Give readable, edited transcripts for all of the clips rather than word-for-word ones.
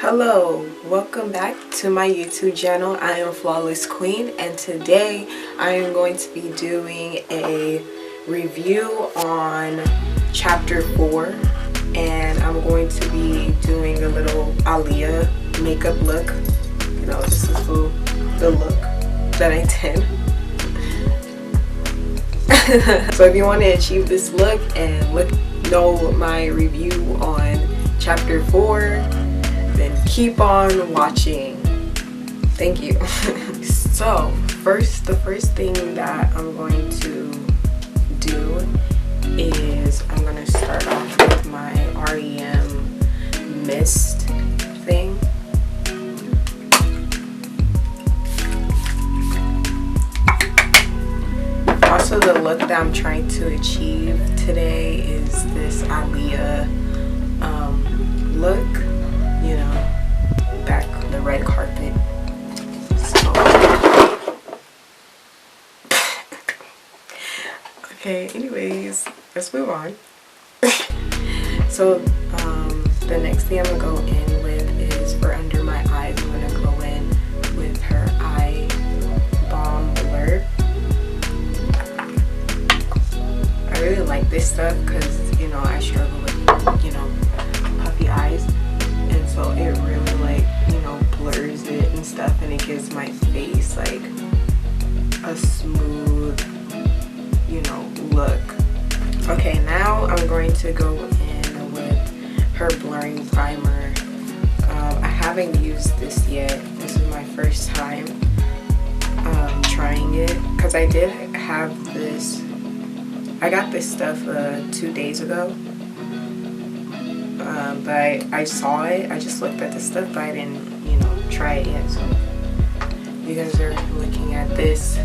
Hello, welcome back to my YouTube channel. I am Flawless Queen, and today I am going to be doing a review on chapter 4, and I'm going to be doing a little Aaliyah makeup look. You know, this is the look that I did. So if you want to achieve this look and know my review on chapter 4, then keep on watching. Thank you. So the first thing that I'm going to do is I'm going to start off with my REM mist thing. Also, the look that I'm trying to achieve today is this Aaliyah look, you know, back on the red carpet. So okay, anyways, let's move on. So the next thing I'm gonna go in with is for under my eyes. I'm gonna go in with her eye balm blur. I really like this stuff because, you know, I struggle with, you know, puffy eyes, and so it really, like, you know, blurs it and stuff, and it gives my face like a smooth, you know, look. Okay, now I'm going to go in with her blurring primer. I haven't used this yet. This is my first time trying it, because I did have this. I got this stuff 2 days ago, but I saw it. I just looked at the stuff, but I didn't, you know, try it yet. So you guys are looking at this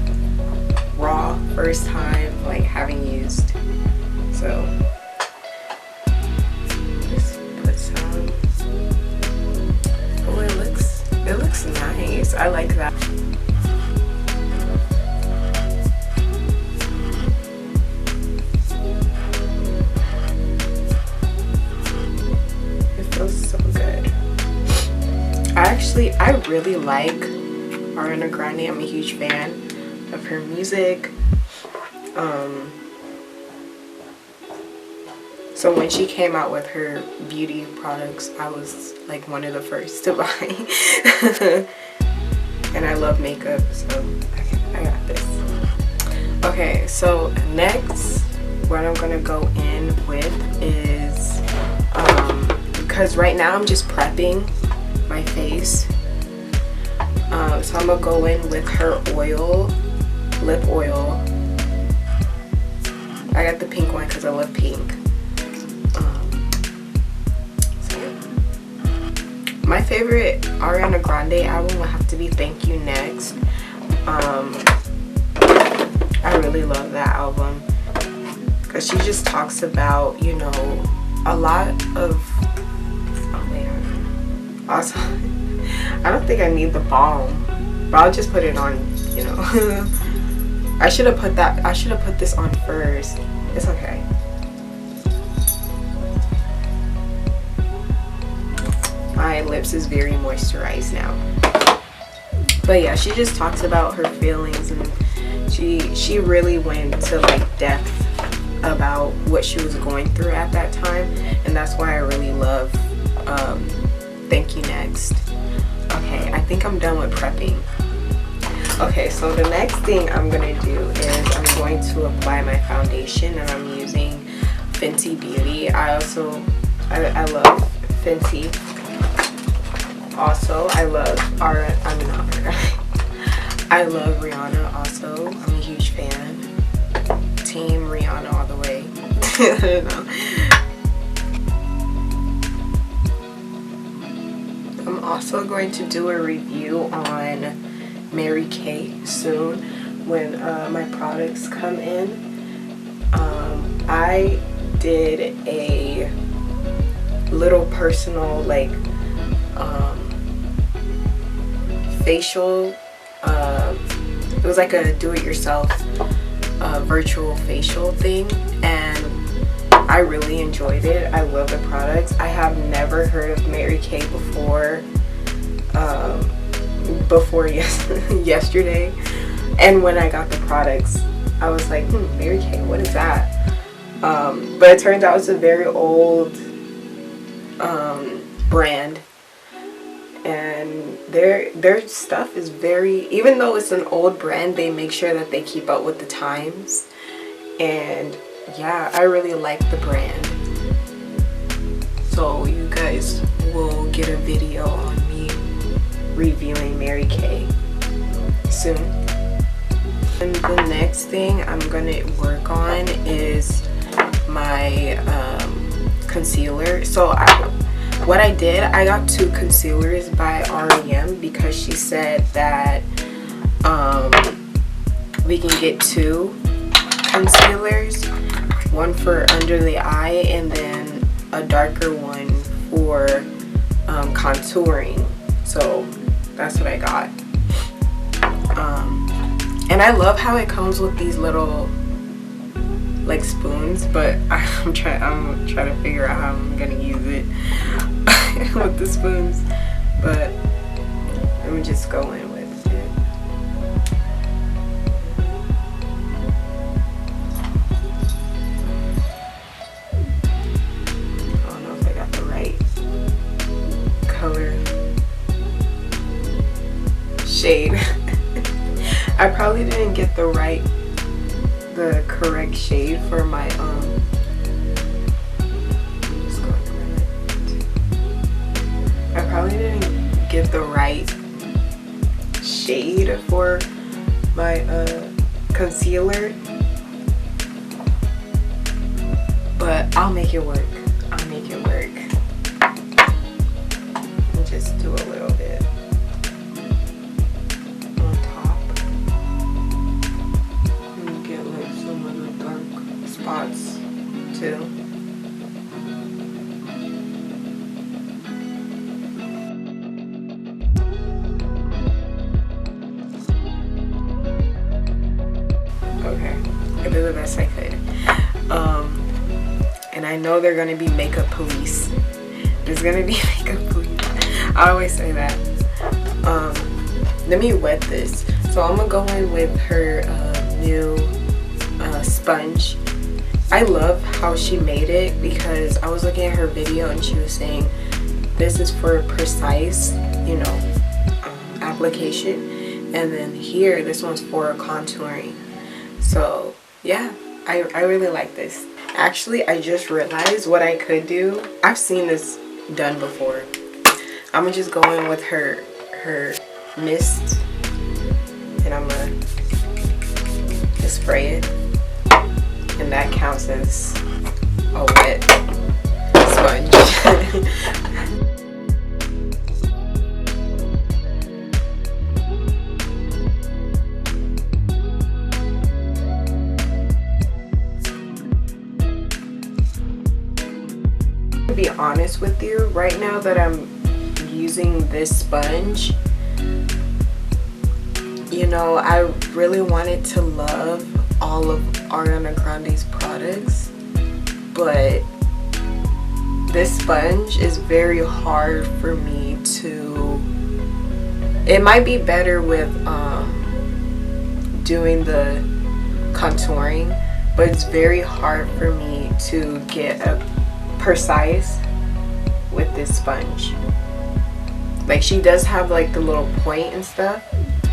raw, first time, like, having used. So just put some. Oh, it looks nice. I like that. I really like Ariana Grande. I'm a huge fan of her music. So when she came out with her beauty products, I was like one of the first to buy. And I love makeup, so I got this. Okay, so next what I'm gonna go in with is because right now I'm just prepping my face, so I'm gonna go in with her oil, lip oil. I got the pink one because I love pink. So my favorite Ariana Grande album will have to be Thank You Next. I really love that album because she just talks about, you know, a lot of. Also, I don't think I need the balm, but I'll just put it on, you know. I should have put this on first. It's okay. My lips is very moisturized now. But yeah, she just talks about her feelings, and she really went to, like, depth about what she was going through at that time, and that's why I really love Thank You Next. Okay, I think I'm done with prepping. Okay, so the next thing I'm gonna do is I'm going to apply my foundation, and I'm using Fenty Beauty. I love Fenty. Also, I love I love Rihanna also. I'm a huge fan. Team Rihanna all the way. I don't know. I'm also going to do a review on Mary Kay soon when my products come in. I did a little personal, like, facial. It was like a do-it-yourself virtual facial thing, and I really enjoyed it. I love the products. I have never heard of Mary Kay before yesterday, and when I got the products I was like, Mary Kay, what is that? But it turns out it's a very old brand, and their stuff is very, even though it's an old brand, they make sure that they keep up with the times. And yeah, I really like the brand. So you guys will get a video on me reviewing Mary Kay soon. And the next thing I'm gonna work on is my concealer. So what I did, I got 2 concealers by REM because she said that we can get 2 concealers, one for under the eye and then a darker one for contouring. So that's what I got. And I love how it comes with these little like spoons, but I'm trying to figure out how I'm gonna use it with the spoons. But let me just go in with it. I don't know if I got the right color shade. I probably didn't get the correct shade for my I probably didn't get the right shade for my concealer, but I'll make it work. I'll make it work. And just do a little bit on top. And get like some of the dark spots too. Okay, I did the best I could. And I know they're gonna be makeup police. There's gonna be makeup police. I always say that. Let me wet this. So I'm gonna go in with her new sponge. I love how she made it because I was looking at her video and she was saying this is for precise, you know, application, and then here this one's for contouring. So yeah, I really like this. Actually, I just realized what I could do. I've seen this done before. I'm gonna just go in with her mist, and I'm gonna just spray it, and that counts as a wet sponge. To be honest with you, right now that I'm using this sponge, you know, I really wanted to love all of Ariana Grande's products, but this sponge is very hard for me to, it might be better with doing the contouring, but it's very hard for me to get a precise with this sponge. Like, she does have like the little point and stuff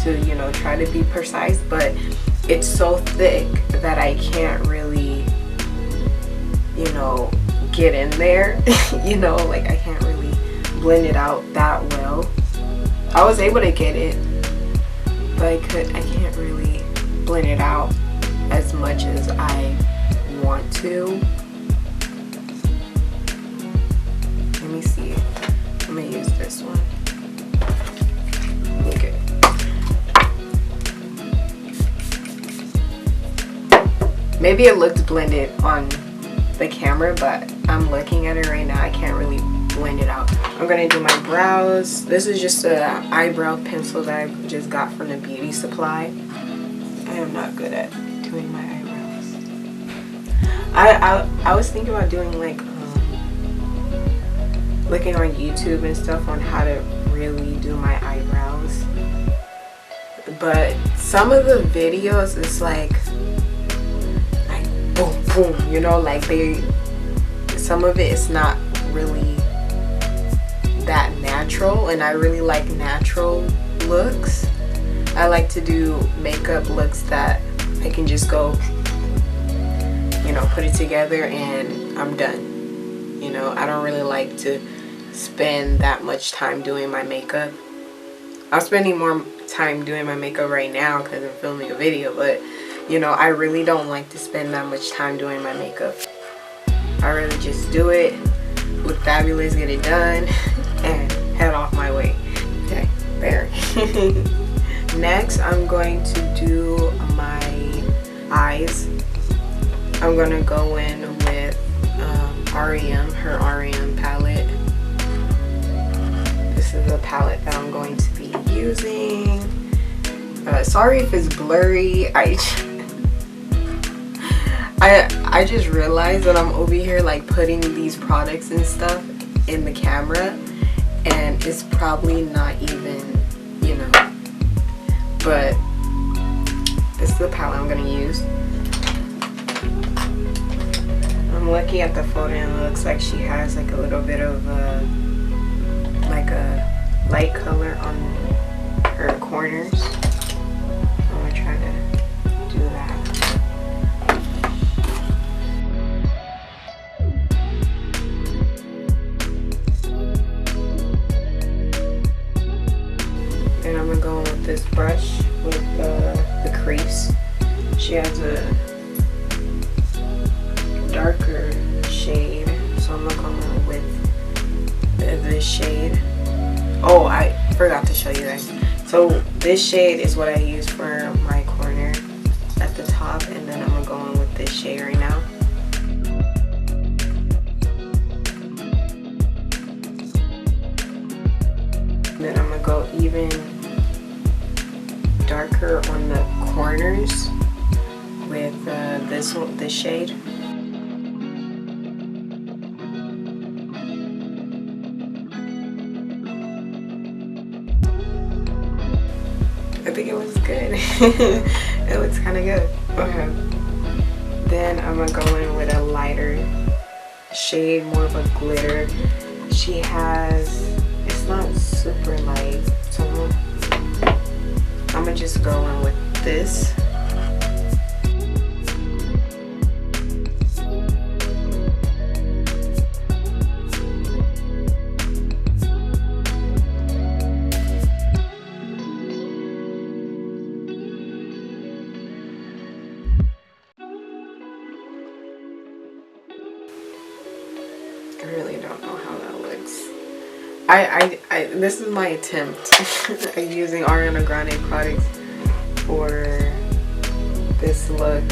to, you know, try to be precise, but it's so thick that I can't really, you know, get in there. You know, like I can't really blend it out that well. I was able to get it, but I can't really blend it out as much as I want to. Let me see. I'm gonna use this one. Okay. Maybe it looked blended on the camera, but I'm looking at it right now. I can't really blend it out. I'm gonna do my brows. This is just an eyebrow pencil that I just got from the beauty supply. I am not good at doing my eyebrows. I was thinking about doing like looking on YouTube and stuff on how to really do my eyebrows, but some of the videos is like boom boom, you know, like some of it is not really that natural, and I really like natural looks. I like to do makeup looks that I can just go, you know, put it together and I'm done. You know, I don't really like to spend that much time doing my makeup. I'm spending more time doing my makeup right now because I'm filming a video, but you know, I really don't like to spend that much time doing my makeup. I really just do it, look fabulous, get it done, and head off my way. Okay, there. Next, I'm going to do my eyes. I'm gonna go in with REM, her REM palette. This is a palette that I'm going to be using. Sorry if it's blurry. I just realized that I'm over here like putting these products and stuff in the camera, and it's probably not even, you know, but this is the palette I'm gonna use. I'm looking at the photo and it looks like she has like a little bit of like a light color on her corners. I'm gonna try to do that. And I'm gonna go in with this brush with the crease. She has a darker shade, so I'm gonna go in with this shade. Oh, I forgot to show you guys. So this shade is what I use for my corner at the top, and then I'm gonna go in with this shade right now. And then I'm gonna go even darker on the corners with this shade. I think it looks good. It looks kind of good. Okay. Then I'm gonna go in with a lighter shade, more of a glitter. She has, it's not super light, so I'm gonna just go in with this. I really don't know how that looks. This is my attempt at using Ariana Grande products for this look.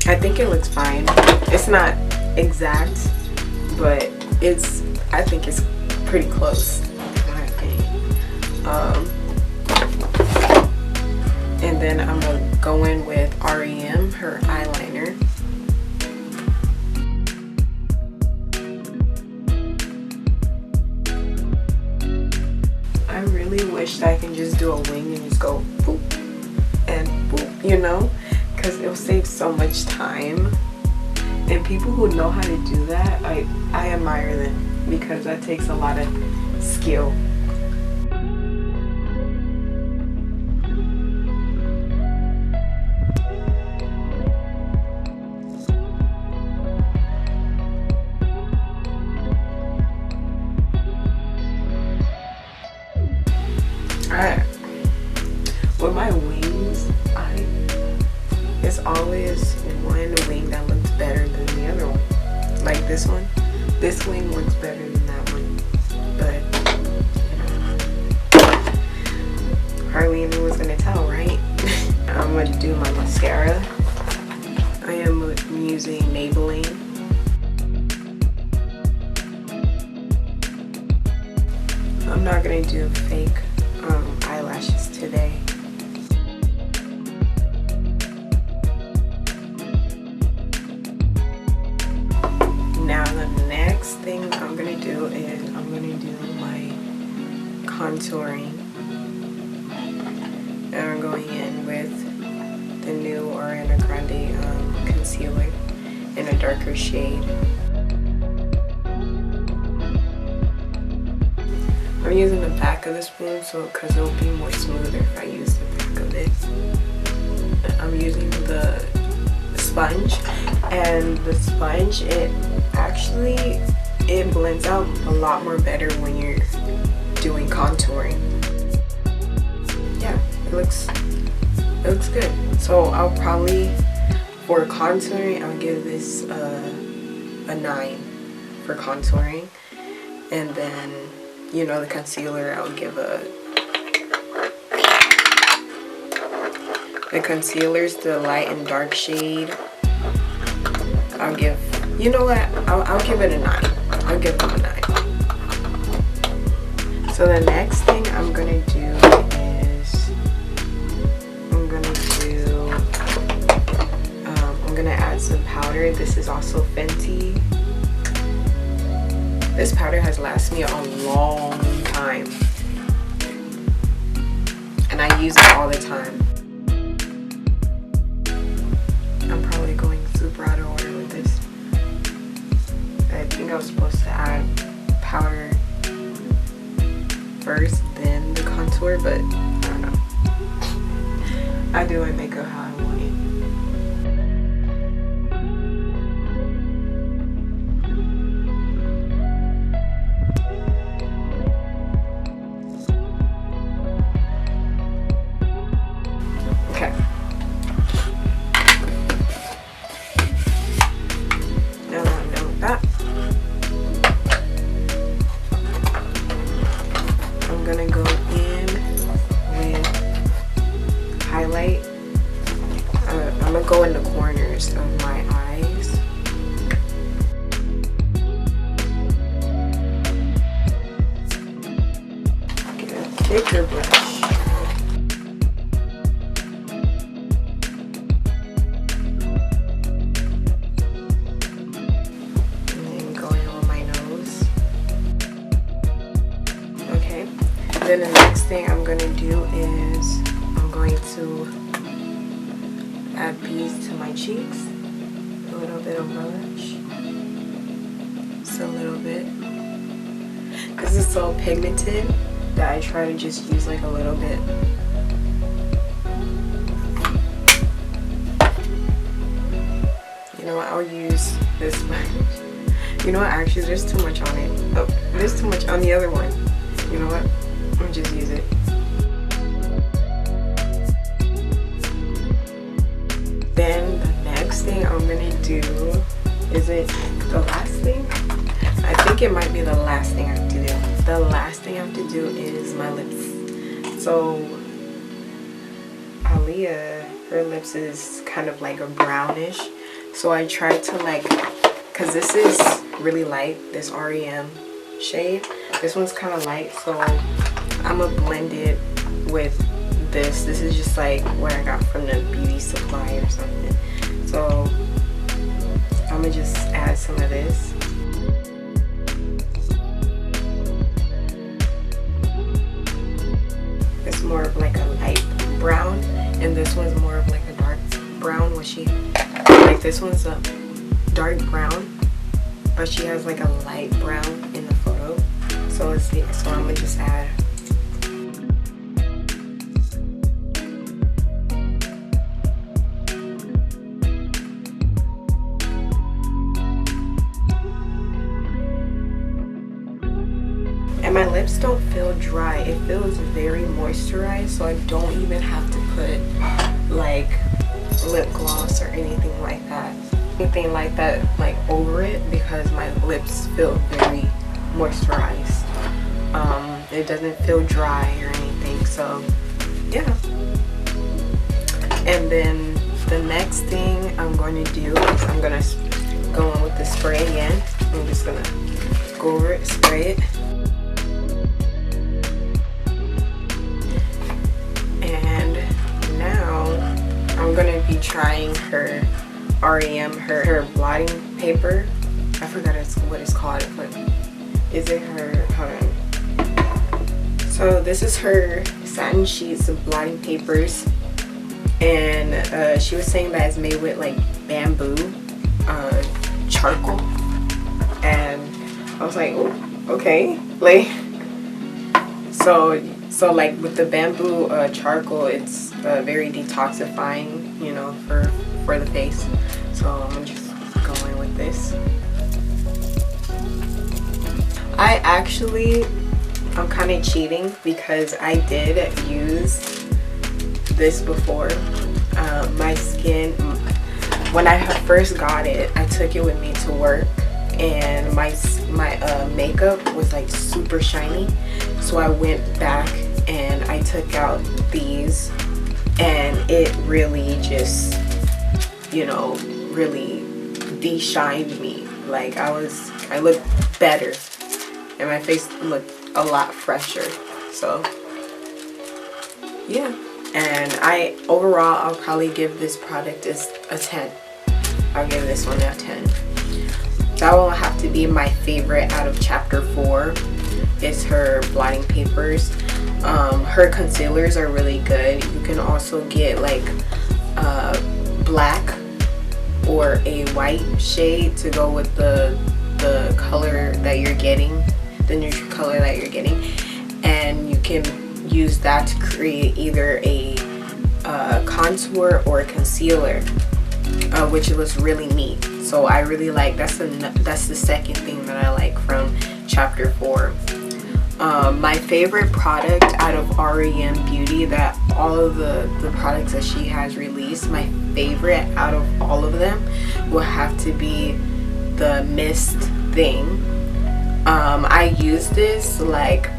I think it looks fine. It's not exact, but I think it's pretty close in my opinion. And then I'm gonna go in with REM, her eyeliner. I really wish that I can just do a wing and just go boop and boop, you know, because it'll save so much time. And people who know how to do that, I admire them, because that takes a lot of skill. With my wings, it's always one wing that looks better than the other one. Like this one, this wing looks better than that one, but you know, hardly anyone's gonna tell, right? I'm gonna do my mascara. I am using Maybelline. I'm not gonna do fake eyelashes today. is I'm gonna do my contouring, and I'm going in with the new Ariana Grande concealer in a darker shade. I'm using the back of the spoon because it'll be more smoother if I use the back of it. I'm using the sponge, and the sponge, it blends out a lot more better when you're doing contouring. Yeah, it looks good. So I'll probably, for contouring, I'll give this a 9 for contouring, and then, you know, the concealer, I'll give the concealer's the light and dark shade. I'll give, you know what, I'll give it a 9. I'll give them a 9. So the next thing I'm gonna do is I'm gonna add some powder. This is also Fenty. This powder has lasted me a long time, and I use it all the time. I'm probably going super out of order with this. I think I was supposed to add powder first, then the contour, but I don't know. I do my makeup how I want it. Okay. Now that I'm done with that, I'm gonna go in with highlight. I'm gonna go in the corners of my eyes. Get a thicker brush. And then going on my nose. Okay. Then the next thing I'm gonna do is I'm going to add these to my cheeks. A little bit of blush. Just a little bit. Because it's so pigmented that I try to just use like a little bit. You know what? I'll use this sponge. You know what? Actually, there's too much on it. Oh, there's too much on the other one. You know what? I'll just use it. Then the next thing I'm gonna do, is it the last thing? I think it might be the last thing I have to do. The last thing I have to do is my lips. So Aaliyah, her lips is kind of like a brownish. So I tried to like, cause this is really light, this REM shade. This one's kind of light, so I'm gonna blend it with this. This is just like what I got from the beauty supply or something. So I'm gonna just add some of this. It's more of like a light brown, and this one's more of like a dark brown. Like this one's a dark brown, but she has like a light brown in the photo. So let's see. So I'm gonna just add. And my lips don't feel dry. It feels very moisturized, so I don't even have to put like lip gloss or anything like that. Anything like that like over it, because my lips feel very moisturized. It doesn't feel dry or anything, so yeah. And then the next thing I'm going to do is I'm going to go in with the spray again. I'm just going to go over it, spray it. And now I'm going to be trying her REM, her blotting paper. I forgot what it's called, but is it her, hold on. So this is her satin sheets of blotting papers, and she was saying that it's made with like bamboo charcoal, and I was like, oh, okay, like so like with the bamboo charcoal, it's very detoxifying, you know, for the face. So I'm just going with this. I'm kind of cheating because I did use this before. My skin, when I first got it, I took it with me to work, and my makeup was like super shiny. So I went back and I took out these, and it really just, you know, really de-shined me. Like I looked better, and my face looked a lot fresher. So yeah, and overall I'll probably give this product a 10. I'll give this one a 10. That will have to be my favorite out of chapter 4. Is her blotting papers. Her concealers are really good. You can also get like black or a white shade to go with the color that you're getting, the neutral color that you're getting, and you can use that to create either a contour or a concealer, which was really neat. So I really like, that's the second thing that I like from chapter 4. My favorite product out of REM Beauty, that all of the products that she has released, my favorite out of all of them will have to be the mist thing. I use this, like,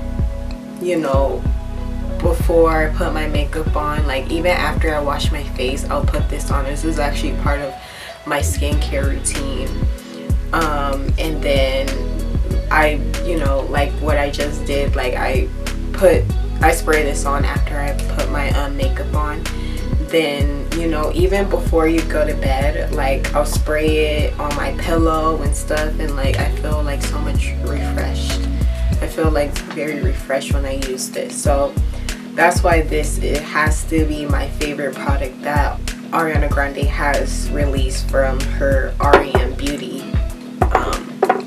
you know, before I put my makeup on. Like even after I wash my face, I'll put this on. This is actually part of my skincare routine. And then I, you know, like what I just did, like I spray this on after I put my makeup on. Then, you know, even before you go to bed, like I'll spray it on my pillow and stuff, and like I feel like so much refreshed. I feel like very refreshed when I use this. So that's why it has to be my favorite product that Ariana Grande has released from her REM Beauty.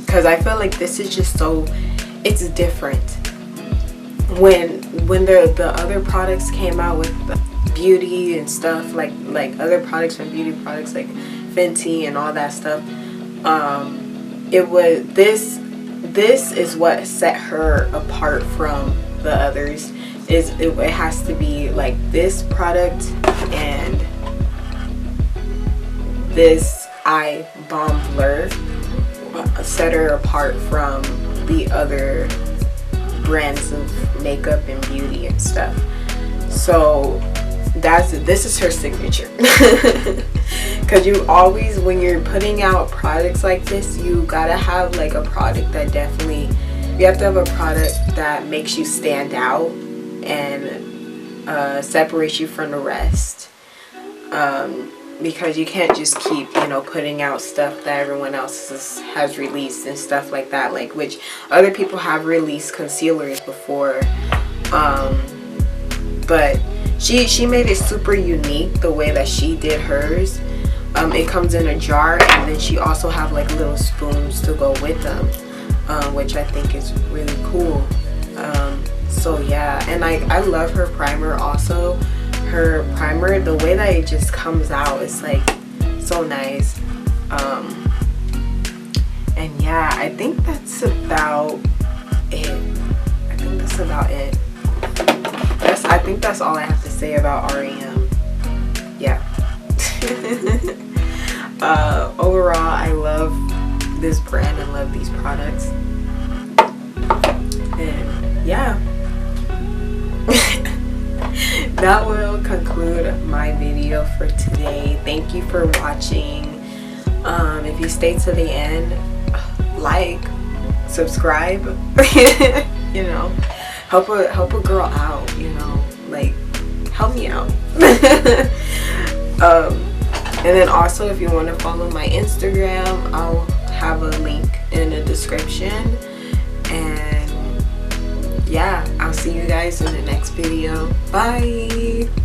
Because I feel like this is just so, it's different. When the other products came out with beauty and stuff, like other products from beauty products like Fenty and all that stuff, it was this is what set her apart from the others. It has to be like this product and this eye balm blur set her apart from the other brands of makeup and beauty and stuff. So this is her signature. Because you always, when you're putting out products like this, you gotta have like a product that definitely, you have to have a product that makes you stand out and separates you from the rest. Because you can't just keep, you know, putting out stuff that everyone else has released and stuff like that, like which other people have released concealers before, but she made it super unique the way that she did hers. It comes in a jar, and then she also have like little spoons to go with them, which I think is really cool. So yeah, and I love her primer also. Her primer, the way that it just comes out, is like so nice. And yeah, I think that's about it. I think that's all I have to say about REM. Yeah. Overall, I love this brand and love these products. And yeah. That will conclude my video for today. Thank you for watching. If you stay to the end, like, subscribe, you know, help a girl out, you know, like help me out. And then also, if you want to follow my Instagram, I'll have a link in the description. guys in the next video. Bye.